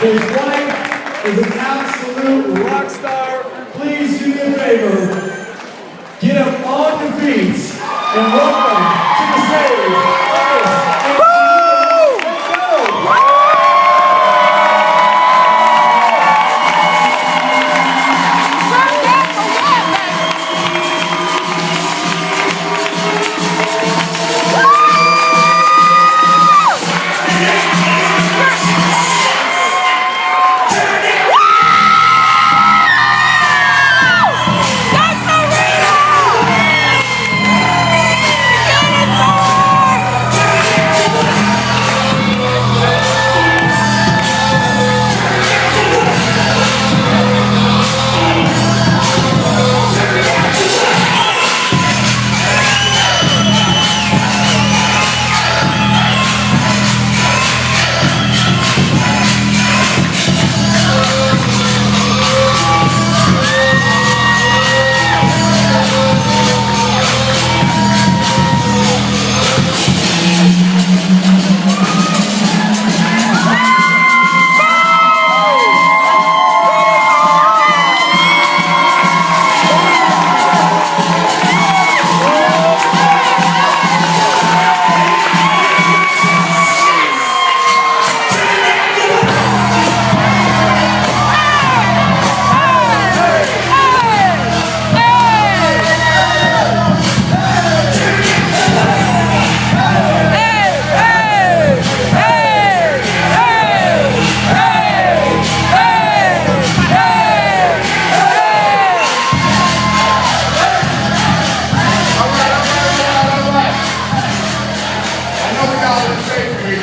His wife is an absolute rock star. Please do me a favor. Get up on your feet and welcome to the stage, Ernest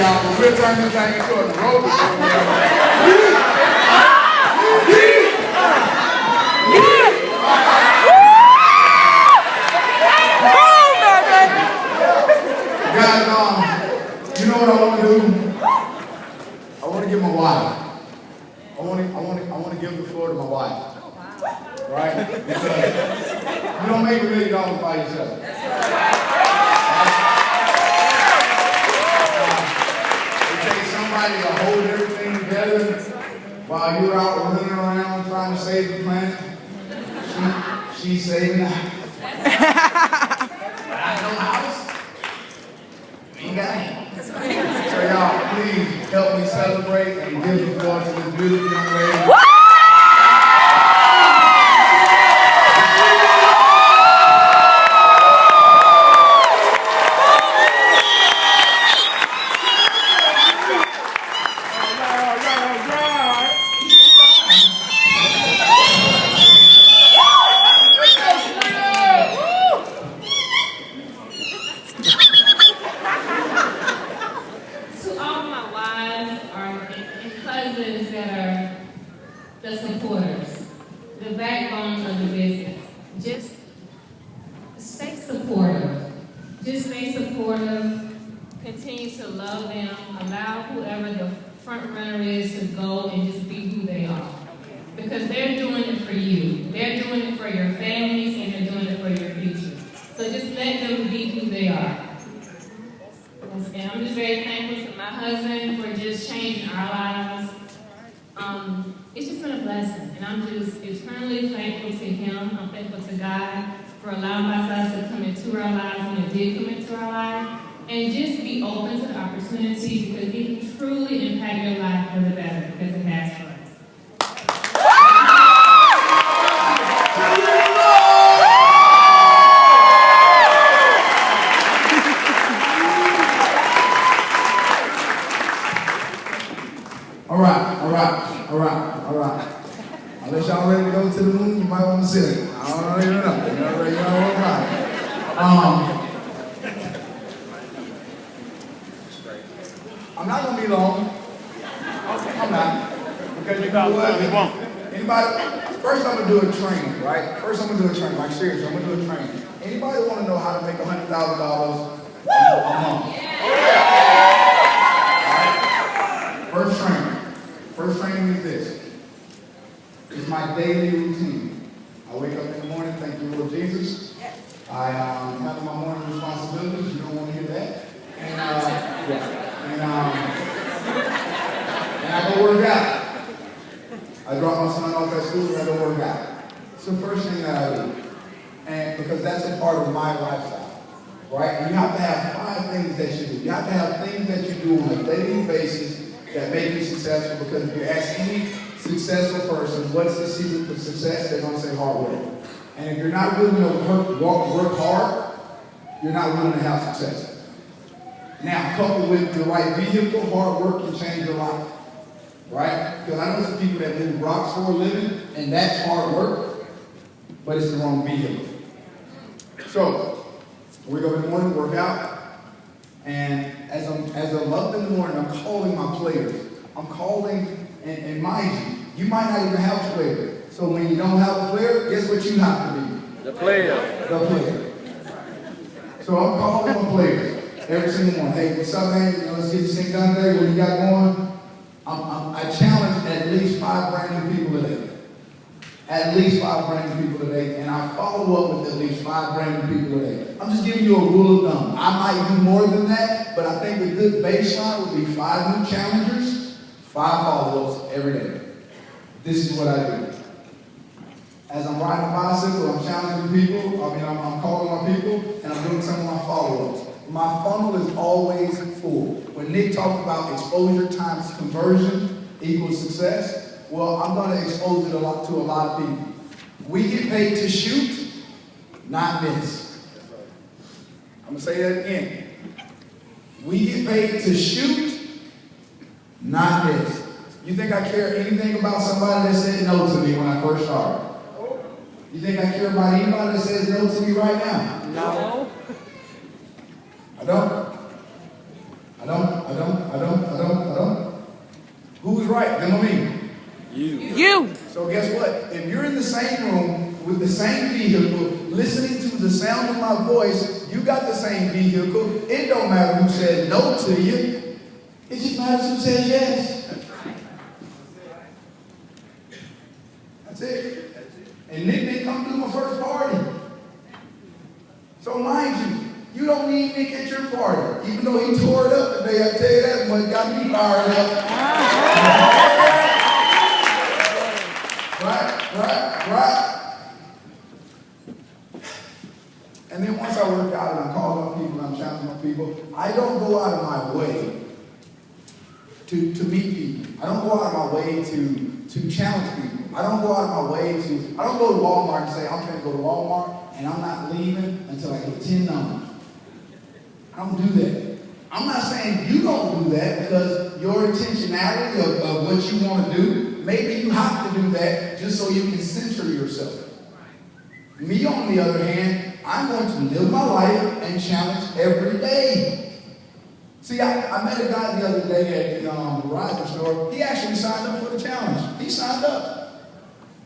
and we'll turn this thing into a road. Guys, you know what I want to do? I want to give my wife. I want to give the floor to my wife. Right? Because you don't make $1 million by yourself. To hold everything together while you're out running around trying to save the planet. She's saving the house. But I know the house. You ain't got it. So y'all, please help me celebrate and give the floor to this beautiful young lady. The supporters, the backbone of the business. Just stay supportive. Just stay supportive. Continue to love them. Allow whoever the front runner is to go and just be who they are. Because they're doing it for you. They're doing it for your families and they're doing it for your future. So just let them be who they are. And I'm just very thankful to my husband for just changing our lives. It's just been a blessing, and I'm just eternally thankful to him. I'm thankful to God for allowing my son to come into our lives when it did come into our life, and just be open to the opportunity because it can truly impact your life for the better because it has for us. All right. Unless y'all ready to go to the moon, you might want to sit it. I don't even know. You know what I'm not going to be long. I'm not. Because you know what? Anybody? First I'm going to do a training, right? Like seriously, I'm going to do a training. Anybody want to know how to make $100,000 a month? Right? First training is this. It's my daily routine. I wake up in the morning, thank you, Lord Jesus. I have my morning responsibilities. You don't want to hear that. And I go work out. I drop my son off at school and I go work out. It's the first thing that I do. And because that's a part of my lifestyle, right? And you have to have 5 things that you do. You have to have things that you do on a daily basis that make you successful, because if you ask any successful person, what's the secret to success, they're going to say hard work. And if you're not willing to work hard, you're not willing to have success. Now, coupled with the right vehicle, hard work can change your life, right? Because I know some people that move rocks for a living, and that's hard work, but it's the wrong vehicle. So, we go in the morning, work out, and as I'm up in the morning, I'm calling my players. I'm calling, and mind you might not even have a player. So when you don't have a player, guess what you have to be? The player. The player. So I'm calling my players every single morning. Hey, what's up, man? Let's get this thing done today. What you got going? I challenge at least 5 brand new people today. At least 5 brand new people today, and I follow up with at least 5 brand new people today. I'm just giving you a rule of thumb. I might do more than that, but I think a good baseline would be 5 new challengers, 5 follow-ups every day. This is what I do. As I'm riding a bicycle, I'm challenging people, I'm calling my people, and I'm doing some of my follow-ups. My funnel is always full. When Nick talked about exposure times conversion equals success, well, I'm going to expose it to a lot of people. We get paid to shoot, not miss. I'm going to say that again. We get paid to shoot, not miss. You think I care anything about somebody that said no to me when I first started? You think I care about anybody that says no to me right now? No. I don't. Who's right? Them or me? You. So guess what? If you're in the same room with the same vehicle, listening to the sound of my voice, you got the same vehicle. It don't matter who says no to you. It just matters who says yes. That's it. And Nick didn't come to my first party. So mind you don't need Nick at your party. Even though he tore it up today, I tell you that much, got me fired up. Right. And then once I work out and I'm calling on people and I'm challenging my people, I don't go out of my way to meet people. I don't go out of my way to challenge people. I don't go out of my way I don't go to Walmart and say, I'm going to go to Walmart and I'm not leaving until I get 10 numbers. I don't do that. I'm not saying you don't do that, because your intentionality of what you want to do, maybe you have to do that just so you can center yourself. Me, on the other hand, I'm going to live my life and challenge every day. See, I met a guy the other day at the Verizon store. He actually signed up for the challenge. He signed up.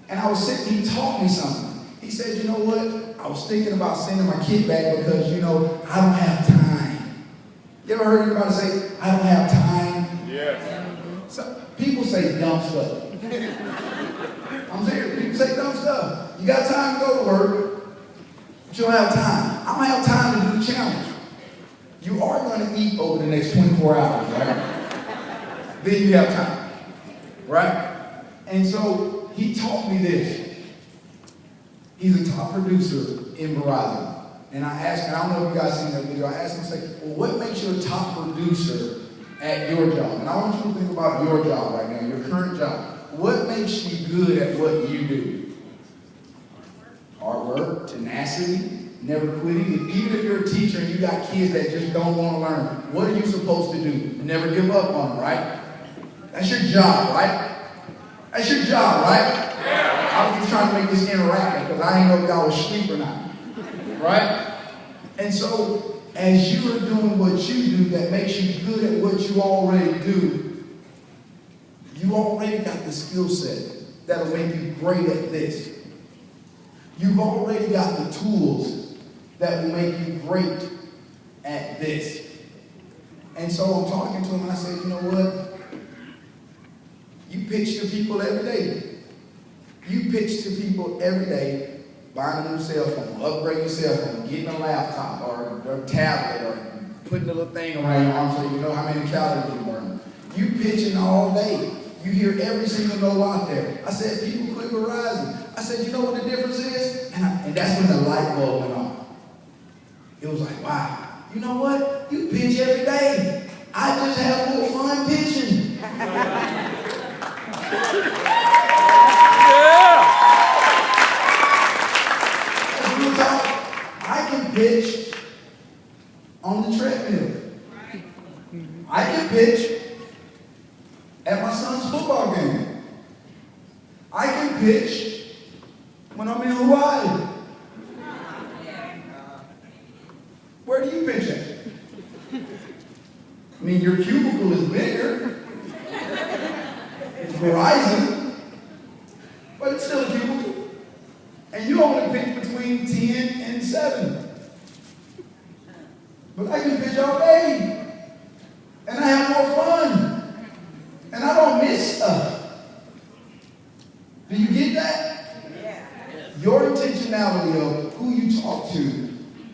And I was sitting, he taught me something. He said, you know what? I was thinking about sending my kid back because, I don't have time. You ever heard anybody say, I don't have time? Yes. So, people say dumb stuff. I'm serious. People say dumb stuff. You got time to go to work, but you don't have time. I don't have time to do the challenge. You are going to eat over the next 24 hours, right? Then you have time, right? And so he taught me this. He's a top producer in Verizon. And I asked him, I don't know if you guys seen that video, I asked him, well, what makes you a top producer at your job? And I want you to think about your job right now, your current job. What makes you good at what you do? Hard work, tenacity, never quitting. Even if you're a teacher and you got kids that just don't want to learn, what are you supposed to do? Never give up on them, right? That's your job, right? That's your job, right? Yeah. I was just trying to make this interactive because I didn't know if y'all was asleep or not. Right? And so, as you are doing what you do that makes you good at what you already do, you already got the skill set that'll make you great at this. You've already got the tools that will make you great at this. And so I'm talking to him and I said, you know what? You pitch to people every day. You pitch to people every day. Buying a new cell phone, upgrading your cell phone, getting a laptop or a tablet or putting a little thing around your arm so you know how many calories you burn. You pitching all day. You hear every single no out there. I said, people quit Verizon. I said, you know what the difference is? And that's when the light bulb went on. It was like, wow, you know what? You pitch every day. I just have more fun pitching. I can pitch on the treadmill. I can pitch at my son's football game. I can pitch when I'm in Hawaii. Where do you pitch at? I mean, your cubicle is bigger. It's Verizon, but it's still a cubicle. And you only pitch between 10 and 7. But I can pitch all day. And I have more fun. And I don't miss stuff. Do you get that? Yeah. Your intentionality of who you talk to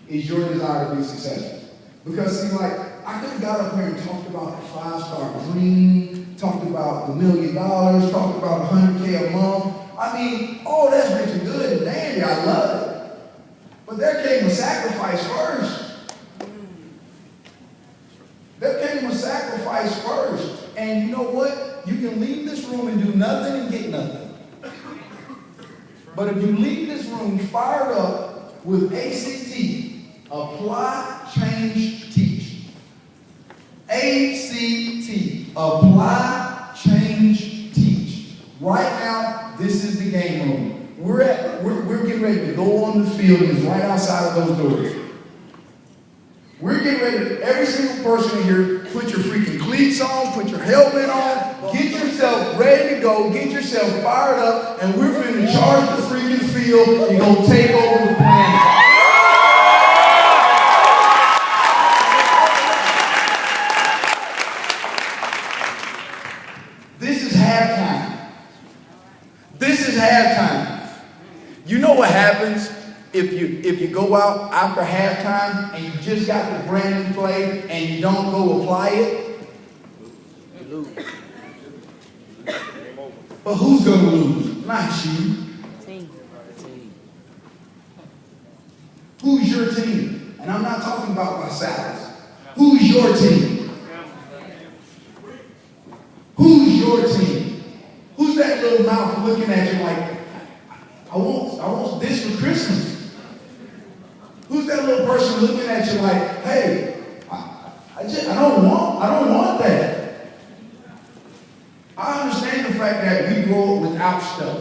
is your desire to be successful. Because see, like, I could have got up here and talked about the 5-star dream, talked about the $1 million, talked about $100K a month. I mean, all that's rich and good and dandy, I love it. But there came a sacrifice first. There came a sacrifice first. And you know what? You can leave this room and do nothing and get nothing. But if you leave this room fired up with ACT, apply, change, teach. ACT, apply, change, teach. Right now, this is the game room. We're getting ready to go on the field, and it's right outside of those doors. We're getting ready to, every single person in here, put your freaking cleats on, put your helmet on, get yourself ready to go, get yourself fired up, and we're going to charge the freaking field and go take over the planet. This is halftime. This is halftime. You know what happens if you go out after halftime and you just got the brand new play and you don't go apply it? But who's going to lose? Not you. Who's your team? And I'm not talking about my salaries. Who's your team? Who's your team? Who's that little mouth looking at you like, I want this for Christmas? Who's that little person looking at you like, hey, I don't want that. I understand the fact that we grow up without stuff.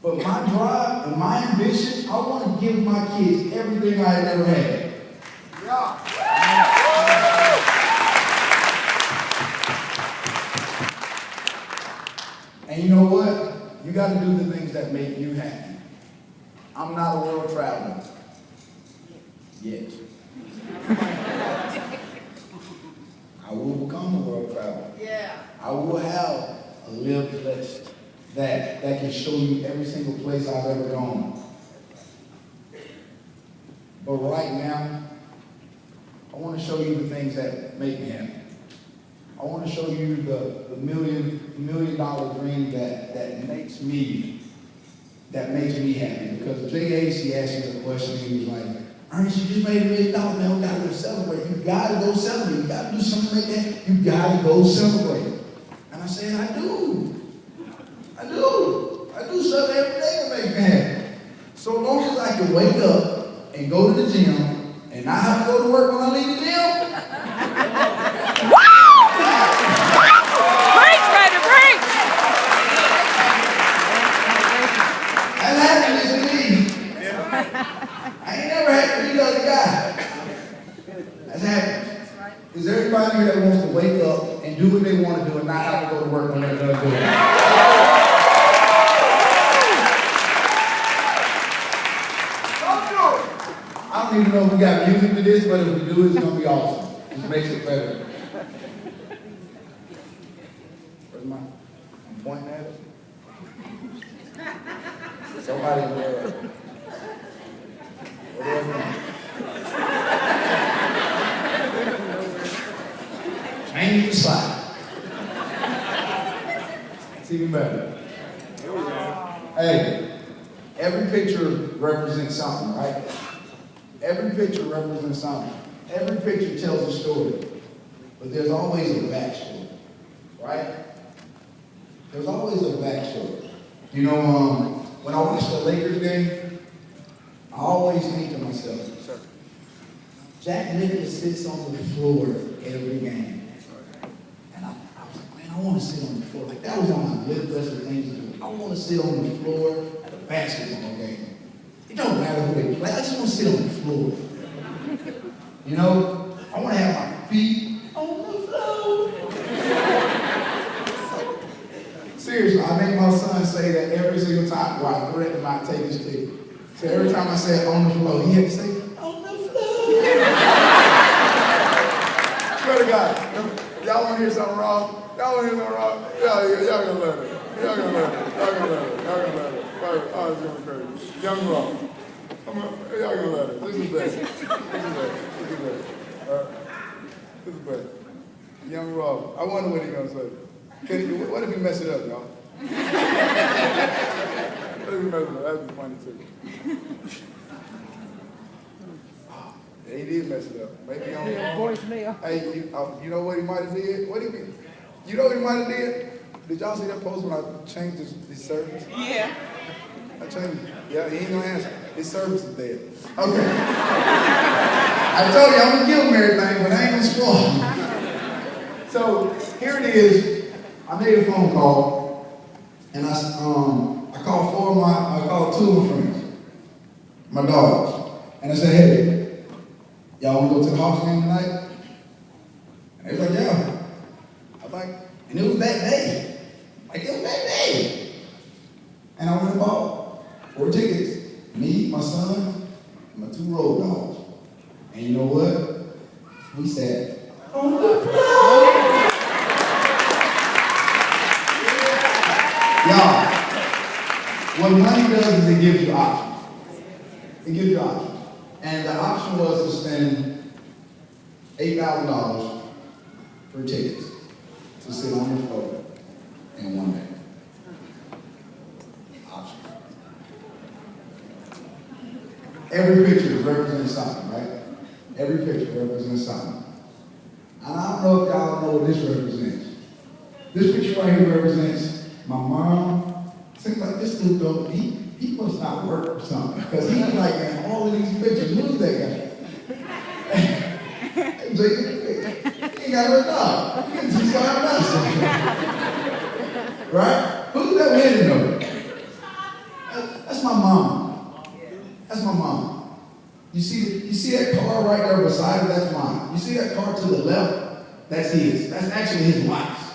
But my drive and my ambition, I want to give my kids everything I ever had. Yeah. And you know what? You got to do the things that make you happy. I'm not a world traveler. Yet. I will become a world traveler. Yeah. I will have a live list that can show you every single place I've ever gone. But right now, I want to show you the things that make me happy. I want to show you the $1 million dream that makes me happy. Because J.A.C. asked me the question, he was like, Ernest, you just made $1 million, man, we got to go celebrate. You got to go celebrate. You got to do something like that. You got to go celebrate. And I said, I do stuff every day that makes me happy. So long as I can wake up and go to the gym and not have to go to work when I leave the gym. Preach, baby, preach! That's happiness to me. I ain't never had to be the other guy. That's happiness. Is there anybody here that wants to wake up and do what they want to do and not have to go to work when they're done doing it? I don't even know if we got music to this, but if we do, it's going to be awesome. It makes it better. Where's my? I'm pointing at it. Somebody in there. Change the slide. It's even better. Hey, every picture represents something, right? Every picture represents something. Every picture tells a story. But there's always a backstory, right? There's always a backstory. You know, when I watch the Lakers game, I always think to myself, Jack Nicklaus sits on the floor every game. And I was like, man, I want to sit on the floor. Like, that was on my list of things to do. I want to sit on the floor at a basketball game. It don't matter who they play. I just want to sit on the floor. You know, I want to have my feet on the floor. Seriously, I make my son say that every single time where I threaten him not to take his ticket. So every time I say on the floor, he had to say, on the floor. Swear to God, y'all want to hear something wrong? Y'all want to hear something wrong? Y'all gonna let it. Y'all gonna let it. Y'all gonna let it. Y'all gonna let it. Oh, it's going crazy. Young wrong. Y'all gonna let it. This is bad. This is bad. Young Rob. I wonder what he's gonna say. What if he mess it up, y'all? What if he mess it up? That'd be funny too. Yeah, he did mess it up. Maybe on voicemail. Hey, you know what he might have did? What do you mean? You know what he might have did? Did y'all see that post when I changed his service? Yeah. I changed it. Yeah, he ain't gonna answer. His service is dead. Okay. I told you I'm gonna give him everything, but I ain't gonna spoil him. So here it is. I made a phone call, and I called two of my friends, my dogs, and I said, hey, y'all wanna go to the Hawks game tonight? And they was like, yeah. I was like, and it was that day. Like, it was that day. And I went and bought 4 tickets. Me, my son, and my 2 road dogs. And you know what? We sat on the floor. Y'all, what money does is it gives you options. It gives you options. And the option was to spend $8,000 for tickets to sit on the floor in one day. Option. Every picture represents something, right? Every picture represents something. And I don't know if y'all know what this represents. This picture right here represents my mom. Seems like this dude though, he must not work or something. Because he's like in all of these pictures. Who's that guy? He ain't got no job. He can teach y'all nothing. Right? Who's that winning though? That's my mom. That's my mom. You see that car right there beside her? That's mine. You see that car to the left? That's his. That's actually his wife's.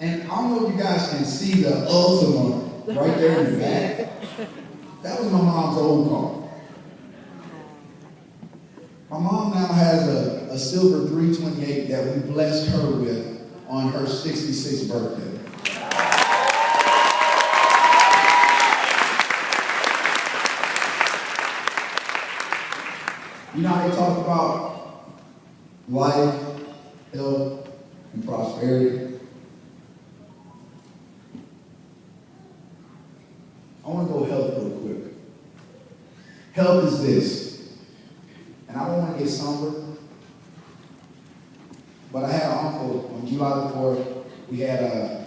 And I don't know if you guys can see the Ultima right there in the back. That was my mom's old car. My mom now has a silver 328 that we blessed her with on her 66th birthday. You know how they talk about life, health, and prosperity? I want to go health real quick. Health is this. And I don't want to get somber, but I had an uncle on July the 4th. We had a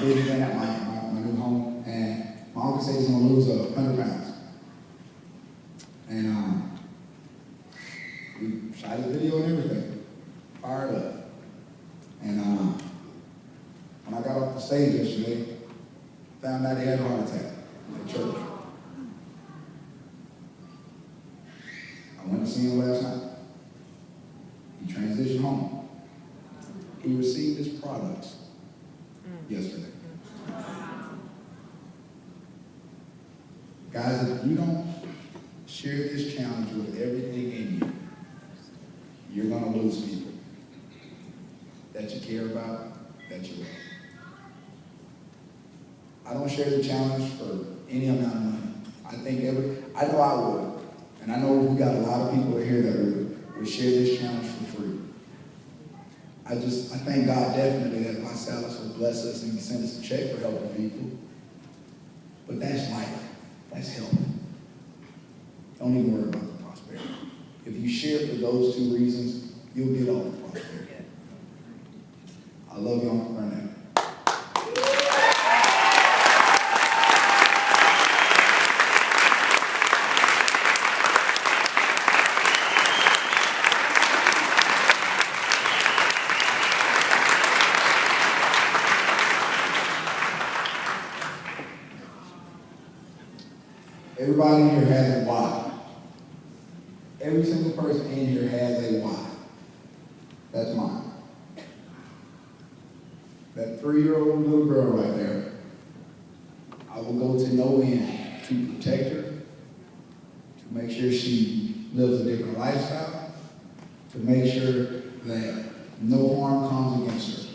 big event at my new home, and my uncle said he's going to lose 100 pounds. And we shot his video and everything, fired up. And when I got off the stage yesterday, found out he had a heart attack at church. I went to see him last night. He transitioned home. He received his products yesterday. Guys, if you don't share this challenge with everything in you, you're going to lose people that you care about, that you love. I don't share the challenge for any amount of money. I know I would. And I know we got a lot of people here that would share this challenge for free. I thank God definitely that my salads are bless us and send us a check for helping people. But that's life. That's help. Don't even worry about the prosperity. If you share for those two reasons, you'll get all the prosperity. I love you, Uncle Ernest. Everybody in here has a why. Every single person in here has a why. That's mine. That 3-year-old little girl right there, I will go to no end to protect her, to make sure she lives a different lifestyle, to make sure that no harm comes against her.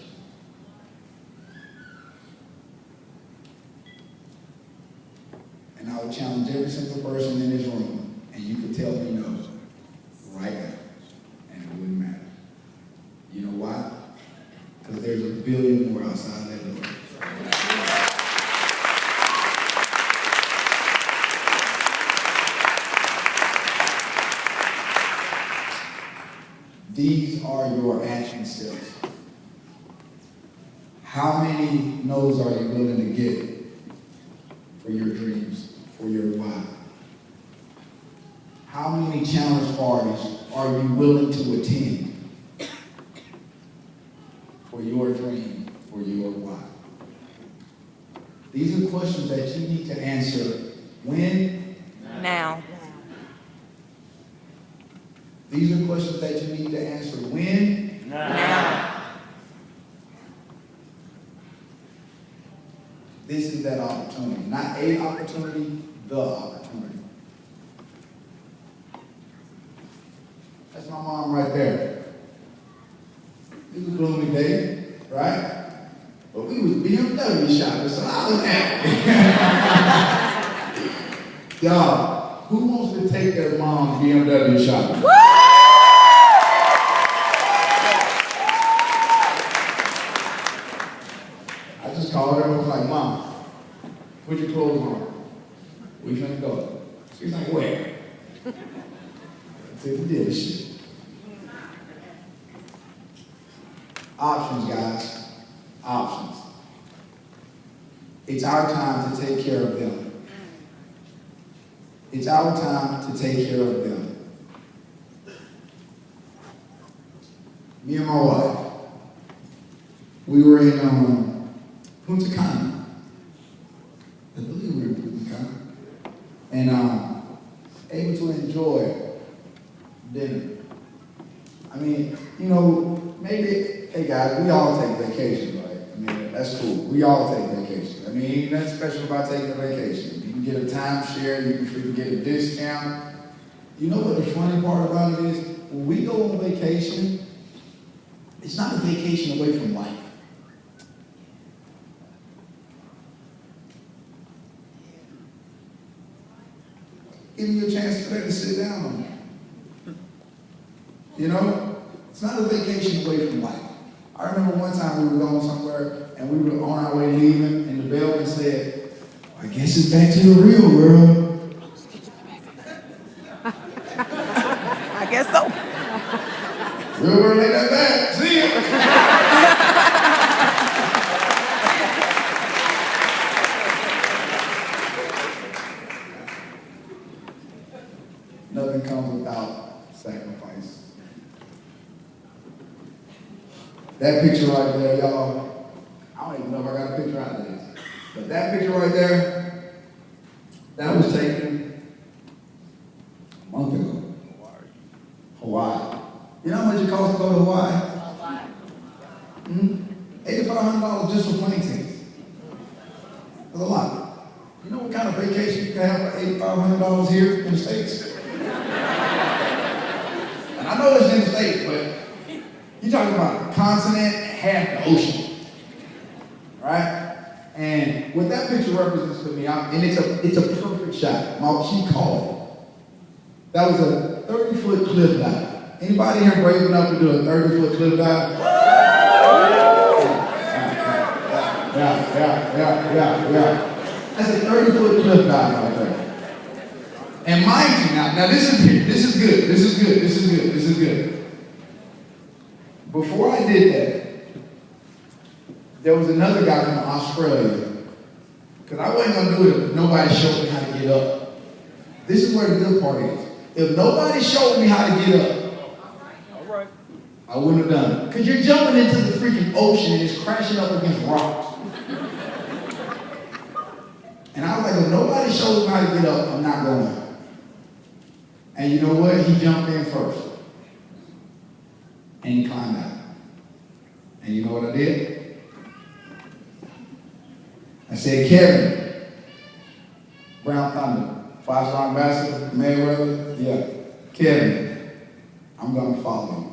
And I would challenge every single person in this room, and you could tell me no right now, and it wouldn't matter. You know why? Because there's a billion more outside that door. These are your action steps. How many no's are you willing to get for your dreams, for your why? How many challenge parties are you willing to attend for your dream, for your why? These are questions that you need to answer when? Now. These are questions that you need to answer when? Now. This is that opportunity. Not a opportunity, the opportunity. That's my mom right there. It was a gloomy day, right? But we was BMW shopping, so I was happy. Y'all, who wants to take their mom BMW shopping? I just called her and was like, Mom, put your clothes on. We finna go. She's like, where? To the dealership. Options, guys. Options. It's our time to take care of them. It's our time to take care of them. Me and my wife, we were in Punta Cana. I believe we were in Punta Cana. And able to enjoy dinner. I mean, you know, maybe, hey guys, we all take vacations, right? I mean, that's cool. We all take vacations. I mean, ain't nothing special about taking a vacation. You can get a timeshare, you can get a discount. You know what the funny part about it is? When we go on vacation, it's not a vacation away from life. Give you a chance for that to sit down on it. You know? It's not a vacation away from life. I remember one time we were going somewhere and we were on our way leaving and the bellman said, I guess it's back to the real world. I guess so. Real world ain't that bad. See ya. Nothing comes without sacrifice. That picture right there, y'all, I don't even know if I got a picture out of this, but that picture right there, that was taken a month ago. Hawaii. You know how much it costs to go to Hawaii? $8,500 just for plane tickets. That's a lot. You know what kind of vacation you can have for $8,500 here in the States? And I know it's in the States, but you're talking about a continent, half the ocean. Right? And what that picture represents to me, and it's a perfect shot. She called it. That was a 30-foot cliff dive. Anybody here brave enough to do a 30-foot cliff dive? Yeah. That's a 30-foot cliff dive right there. And mind you, now this is good. Before I did that, there was another guy from Australia. Because I wasn't going to do it if nobody showed me how to get up. This is where the good part is. If nobody showed me how to get up, I wouldn't have done it. Because you're jumping into the freaking ocean and it's crashing up against rocks. And I was like, if nobody shows me how to get up, I'm not going. And you know what? He jumped in first. And he climbed out. And you know what I did? I said, Kevin, Brown Thunder, 5-star ambassador, Mayweather, yeah. Kevin, I'm going to follow you.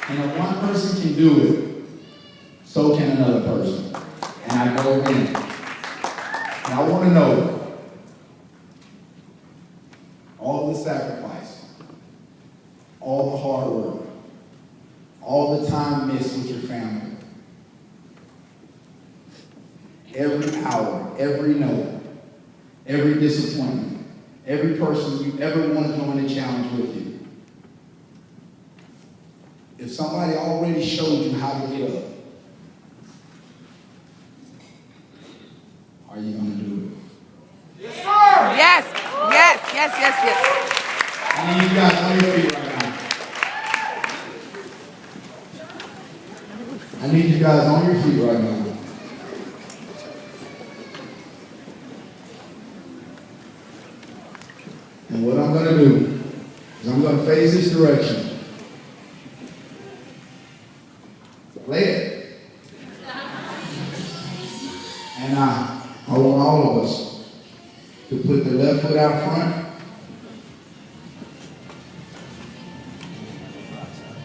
And if one person can do it, so can another person. And I go in. And I want to know all the sacrifice, all the hard work, all the time missed with your family, every hour, every note, every disappointment, every person you ever want to join a challenge with you. If somebody already showed you how to get up, are you going to do it? Yes. I need you guys on your feet right now. I need you guys on your feet right now. And what I'm going to do is I'm going to face this direction. Lay it. And I want all of us to put the left foot out front.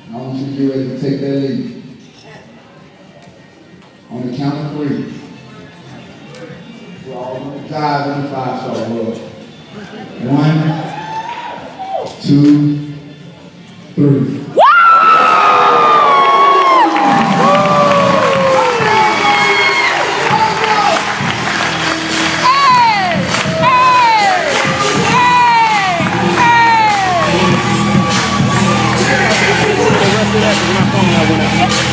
And I want you to get ready to take that lead. On the count of 3. We're all going to dive in the 5-star world. 1, 2, 3.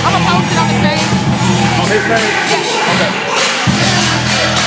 I'm gonna post it on the page. On his page? Yeah. Okay.